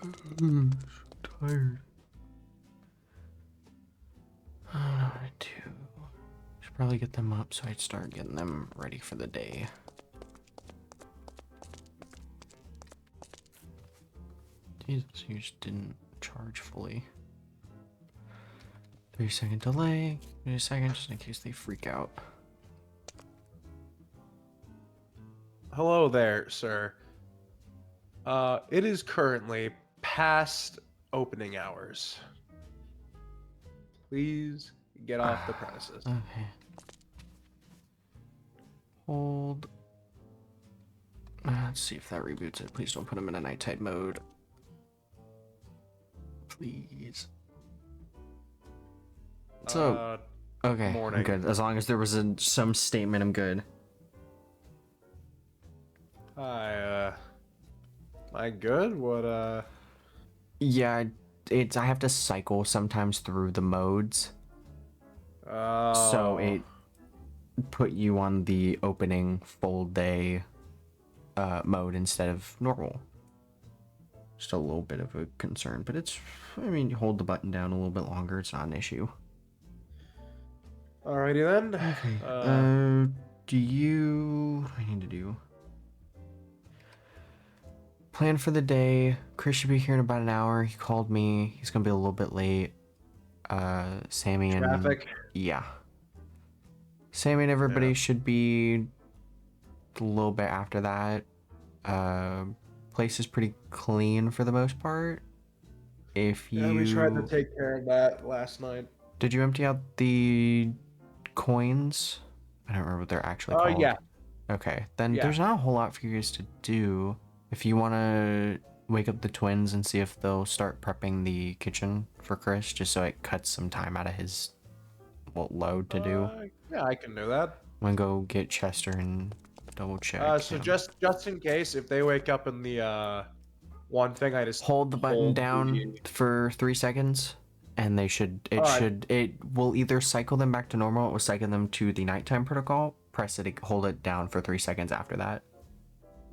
So tired. I don't know what to do. Should probably get them up so I'd start getting them ready for the day. Jesus, you just didn't charge fully. 3-second delay. Give me a second just in case they freak out. Hello there, sir. It is currently past opening hours. Please get off the premises. Okay. Hold. Let's see if that reboots it. Please don't put him in a nighttime mode. Please. So, okay, morning. I'm good. As long as there was some statement, I'm good. Am I good? What, Yeah, I have to cycle sometimes through the modes. Oh. So it put you on the opening full day mode instead of normal. Just a little bit of a concern, but it's, I mean, you hold the button down a little bit longer, it's not an issue. Alrighty then. Okay. What do I need to do? Plan for the day. Chris should be here in about an hour. He called me. He's gonna be a little bit late. Sammy and Traffic. Yeah. Sammy and everybody should be a little bit after that. Place is pretty clean for the most part. If you... Yeah, we tried to take care of that last night. Did you empty out the coins? I don't remember what they're actually called. Oh, yeah. Okay, then there's not a whole lot for you guys to do. If you want to wake up the twins and see if they'll start prepping the kitchen for Chris, just so it cuts some time out of his load to do. Yeah, I can do that. I'm gonna go get Chester and double check. So just in case, if they wake up in the one thing, I just hold the button down for 3 seconds, and they should. It will either cycle them back to normal, or will cycle them to the nighttime protocol. Press it, hold it down for 3 seconds after that,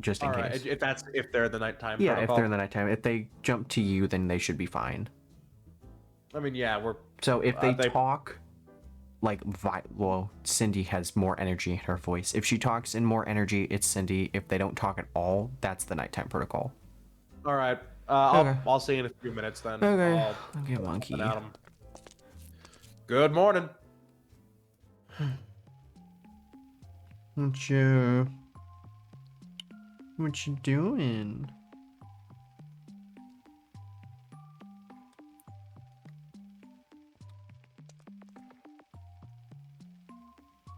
just in case. If they're the nighttime. Yeah, protocol. if they're in the nighttime. If they jump to you, then they should be fine. I mean, yeah, we're. So if they talk, like, well, Cindy has more energy in her voice. If she talks in more energy, it's Cindy. If they don't talk at all, that's the nighttime protocol. All right. Okay. I'll see you in a few minutes then. Okay. I'll get Monkey. Good morning. What you doing?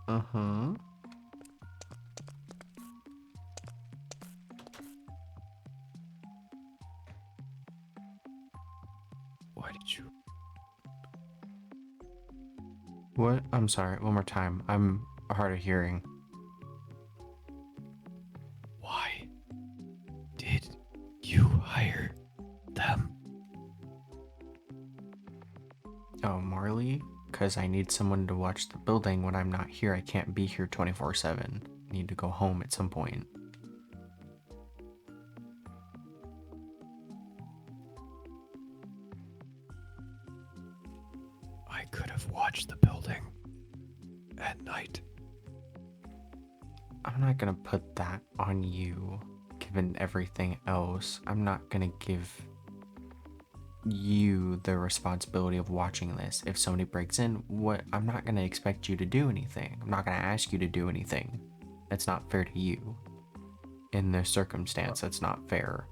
Uh-huh. Why did you? What? I'm sorry. One more time. I'm hard of hearing. Why did you hire them? Oh, Marley? Because I need someone to watch the building when I'm not here. I can't be here 24/7. I need to go home at some point. I could have watched the building at night. I'm not gonna put that on you, given everything else. I'm not gonna give you the responsibility of watching this. If somebody breaks in, I'm not gonna expect you to do anything. I'm not gonna ask you to do anything. That's not fair to you. In this circumstance, that's not fair.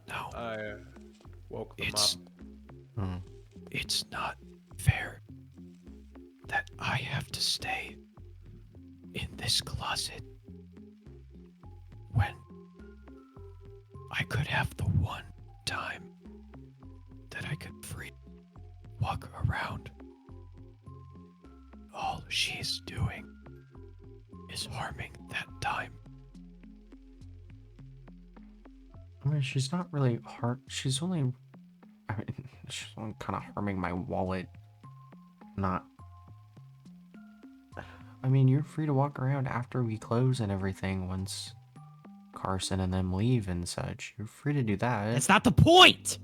No. I woke them up. It's not fair that I have to stay in this closet when I could have the one time that I could free walk around. All she's doing is harming that time. I mean, she's not really she's only, I mean, she's only kind of harming my wallet. Not, I mean, you're free to walk around after we close and everything once Carson and them leave and such. You're free to do that. That's not the point!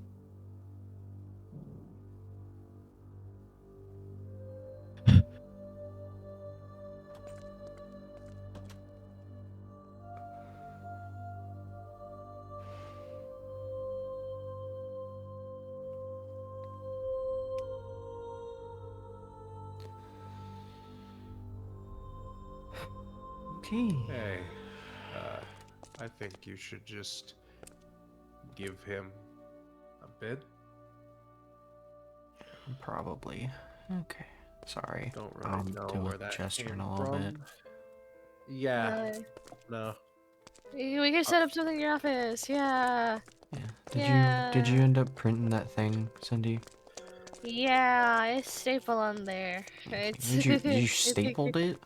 Okay. Hey, I think you should just give him a bid. Probably. Okay. Sorry. Don't really I'll know deal where with that gesturing came a little bit. from. Yeah. No. We can set up something in your office. Yeah. Yeah. Did you end up printing that thing, Cindy? Yeah, it's staple on there. It's You stapled it?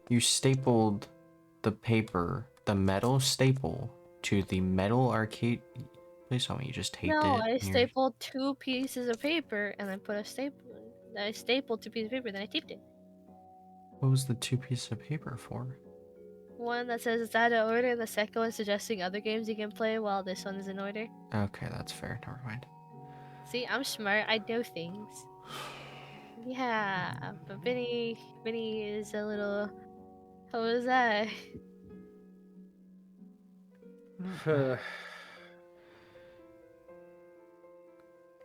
You stapled the paper, the metal staple, to the metal arcade. Please tell me you just taped No, it. I and you're- stapled 2 pieces of paper and then put a staple. I stapled 2 pieces of paper, then I taped it. What was the 2 pieces of paper for? One that says it's out of order, and the second one suggesting other games you can play while this one is in order. Okay, that's fair. Never mind. See, I'm smart. I know things. Yeah, but Vinny is a little. How was that?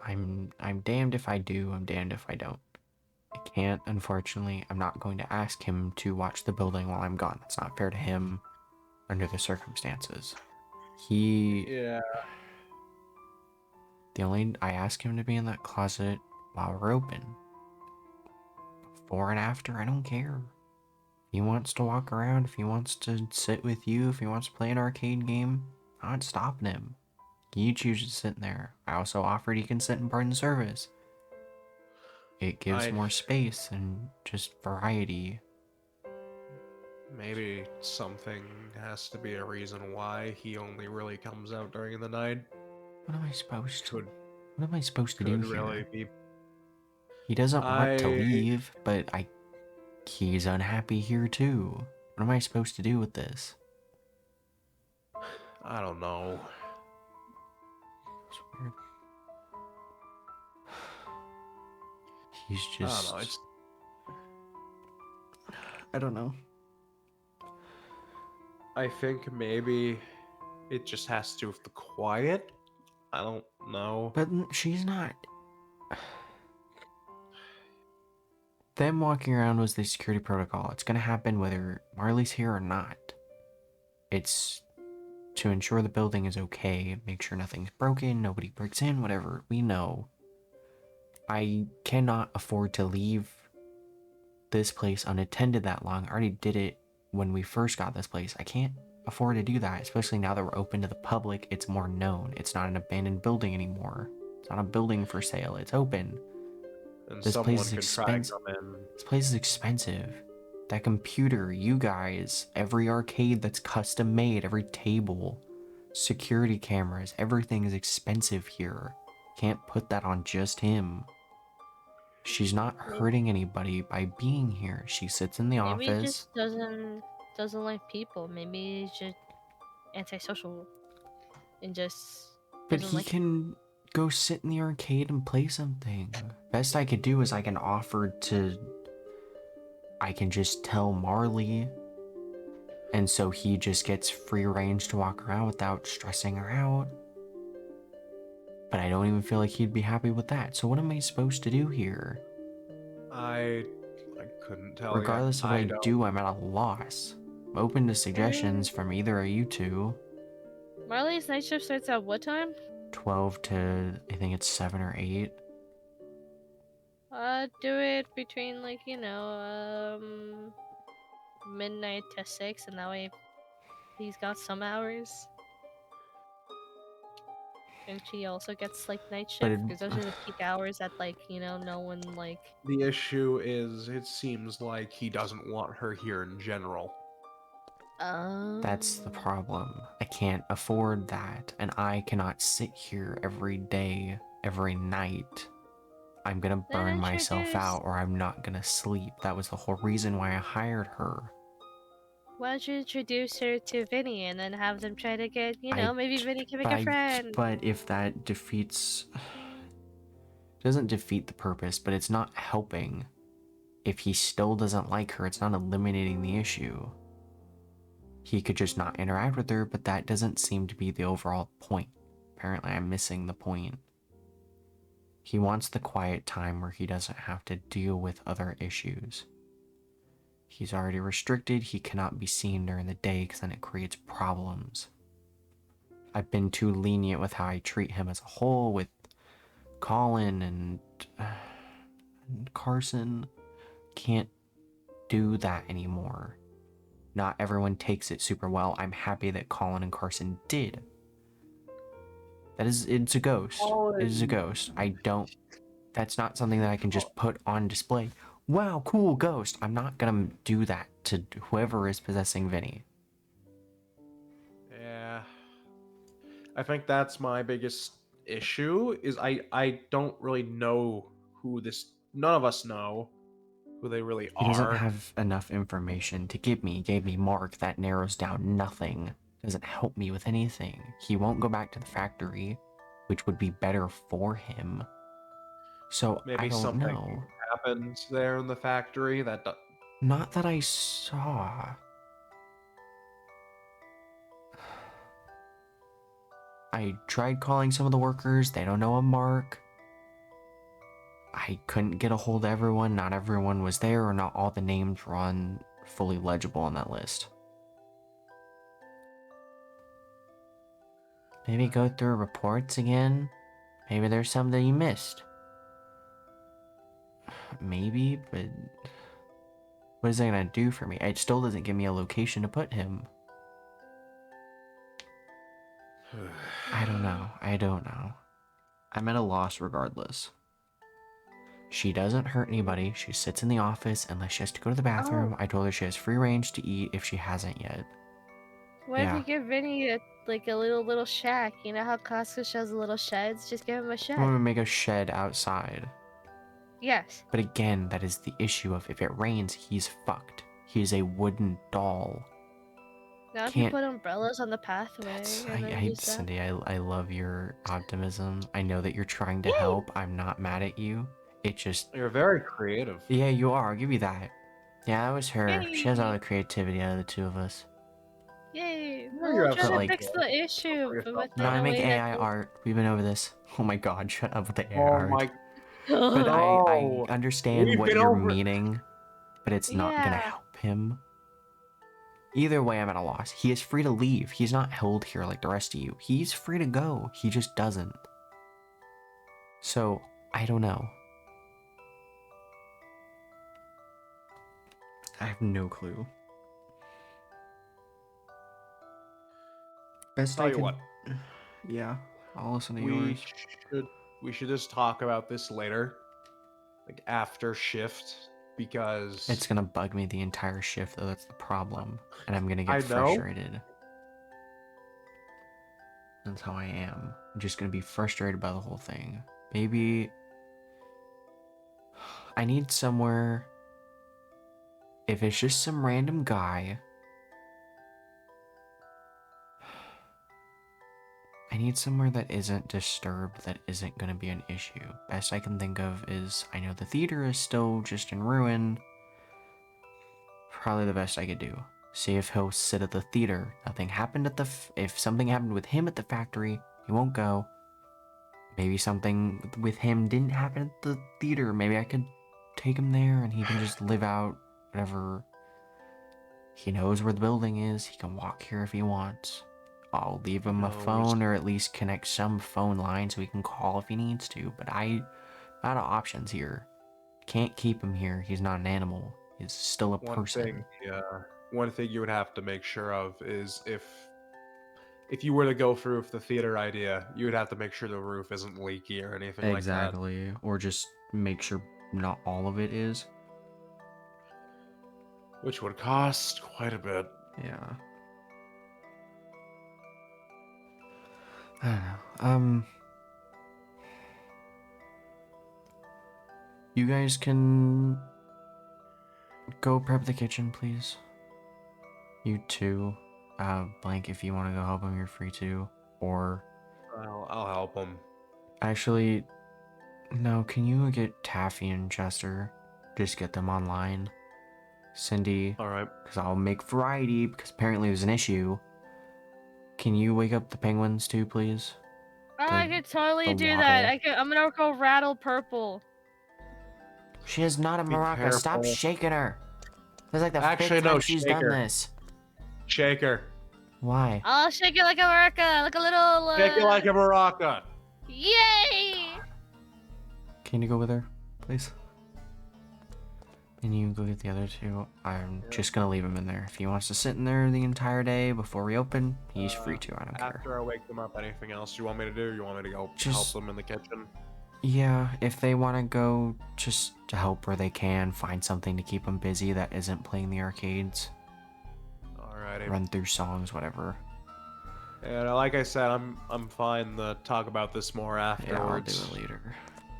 I'm damned if I do, I'm damned if I don't. I can't, unfortunately. I'm not going to ask him to watch the building while I'm gone. That's not fair to him under the circumstances. Yeah. I ask him to be in that closet while we're open. Before and after, I don't care. If he wants to walk around, if he wants to sit with you, if he wants to play an arcade game, I'm not stopping him. You choose to sit in there. I also offered he can sit in pardon service. It gives more space and just variety. Maybe something has to be a reason why he only really comes out during the night. What am I supposed to? Could What am I supposed to do could here? really be. He doesn't want to I- leave, but he's unhappy here too. What am I supposed to do with this? I don't know. It's weird. He's I just. don't know. It's I don't know. I think maybe it just has to do with the quiet. I don't know. But she's not. Them walking around was the security protocol. It's gonna happen whether Marley's here or not. It's to ensure the building is okay, make sure nothing's broken, nobody breaks in, whatever. We know. I cannot afford to leave this place unattended that long. I already did it when we first got this place. I can't afford to do that, especially now that we're open to the public. It's more known. It's not an abandoned building anymore. It's not a building for sale. It's open. And This someone place is could try to expensive. come in. This place is expensive. That computer, you guys, every arcade that's custom made, every table, security cameras, everything is expensive here. Can't put that on just him. She's not hurting anybody by being here. She sits in the Maybe he office. just doesn't like people. Maybe he's just antisocial and just But doesn't he like. can go sit in the arcade and play something. Best I could do is I can just tell Marley. And so he just gets free range to walk around without stressing her out. But I don't even feel like he'd be happy with that. So what am I supposed to do here? I couldn't tell Regardless you. of what I don't- do, I'm at a loss. I'm open to suggestions from either of you two. Marley's night shift starts at what time? 12 to, I think it's 7 or 8. Do it between midnight to 6, and that way he's got some hours. And she also gets night But shift because those are the peak hours that no one The issue is, it seems like he doesn't want her here in general. That's the problem. I can't afford that, and I cannot sit here every day, every night. I'm gonna burn myself out, or I'm not gonna sleep. That was the whole reason why I hired her. Why don't you introduce her to Vinny and then have them try to get, I maybe Vinny can make but a friend. but if that defeats, doesn't defeat the purpose, but it's not helping. If he still doesn't like her, it's not eliminating the issue. He could just not interact with her, but that doesn't seem to be the overall point. Apparently, I'm missing the point. He wants the quiet time where he doesn't have to deal with other issues. He's already restricted, he cannot be seen during the day because then it creates problems. I've been too lenient with how I treat him as a whole with Colin and Carson. Can't do that anymore. Not everyone takes it super well. I'm happy that Colin and Carson did. It's a ghost. It is a ghost. That's not something that I can just put on display. Wow, cool ghost. I'm not gonna do that to whoever is possessing Vinny. Yeah. I think that's my biggest issue, is I don't really know who this... None of us know who they really He doesn't are. have enough information to give me. He gave me Mark. That narrows down nothing. Doesn't help me with anything. He won't go back to the factory, which would be better for him. So Maybe I don't something know. happened there in the factory that... Not that I saw. I tried calling some of the workers. They don't know a Mark. I couldn't get a hold of everyone. Not everyone was there, or not all the names were on fully legible on that list. Maybe go through reports again? Maybe there's some that you missed. Maybe, but what is that gonna do for me? It still doesn't give me a location to put him. I don't know. I don't know. I'm at a loss regardless. She doesn't hurt anybody. She sits in the office unless she has to go to the bathroom. I told her she has free range to eat if she hasn't yet. What if Yeah. you give Vinny a little shack? You know how Costco shows the little sheds? Just give him a I shed. want to make a shed outside. Yes. But again, that is the issue of if it rains, he's fucked. He is a wooden doll. Now if you Can't... put umbrellas on the pathway and then use that. Cindy, I love your optimism. I know that you're trying to help. I'm not mad at you. It just... You're very creative. Yeah, you are. I'll give you that. Yeah, that was her. She has all Yay. the creativity out of the two of us. Yay! you Well, have trying to some fix the issue for yourself. with No, I in a make way that AI art. We've been over this. Oh my god, shut up with the AI Oh art. my... But I No. understand We've what been you're over... meaning, but it's not gonna Yeah. help him. Either way, I'm at a loss. He is free to leave. He's not held here like the rest of you. He's free to go. He just doesn't. So, I don't know. I have no clue. Best Tell I you can... what. Yeah, I'll listen to We yours. should just talk about this later. Like after shift, because... It's gonna bug me the entire shift, though. That's the problem. And I'm gonna I get know. frustrated. That's how I am. I'm just gonna be frustrated by the whole thing. Maybe... I need somewhere... If it's just some random guy... I need somewhere that isn't disturbed, that isn't gonna be an issue. Best I can think of is, I know the theater is still just in ruin. Probably the best I could do. See if he'll sit at the theater. Nothing happened at the... if something happened with him at the factory, he won't go. Maybe something with him didn't happen at the theater. Maybe I could take him there and he can just live out whatever. He knows where the building is. He can walk here if he wants. I'll leave him a phone, or at least connect some phone line so he can call if he needs to. But I'm out of options here. Can't keep him here. He's not an animal. He's still a person. One thing you would have to make sure of is if you were to go through with the theater idea, you would have to make sure the roof isn't leaky or anything like that. Exactly. Or just make sure not all of it is. Which would cost quite a bit. Yeah. I don't know. You guys can go prep the kitchen, please. You too. Blank, if you want to go help him, you're free to. Or I'll help him. actually, no. Can you get Taffy and Chester? Just get them online. Cindy, All right. because I'll make variety. Because apparently there's an issue. Can you wake up the penguins too, please? Oh, I The- could totally the do that. waddle. I'm gonna go rattle purple. She is not a Be maraca. Stop careful. shaking her. This is like the Actually, fifth no, time she's shake done her. this. Shaker. Why? I'll shake it like a maraca, like a little. Shake it like a maraca. Yay! Can you go with her, please? And you go get the other two. I'm just gonna leave him in there. If he wants to sit in there the entire day before we open, he's free to. I don't care. After I wake them up, anything else you want me to do? You want me to go help Just- them in the kitchen? Yeah, if they want to go, just to help where they can, find something to keep them busy that isn't playing the arcades. Alrighty. Run through songs, whatever. And like I said, I'm fine to talk about this more Yeah, I'll do afterwards. it later.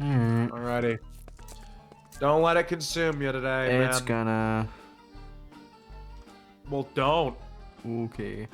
Alright. Alrighty. Don't let it consume you today, It's man. gonna... Well, don't. Okay.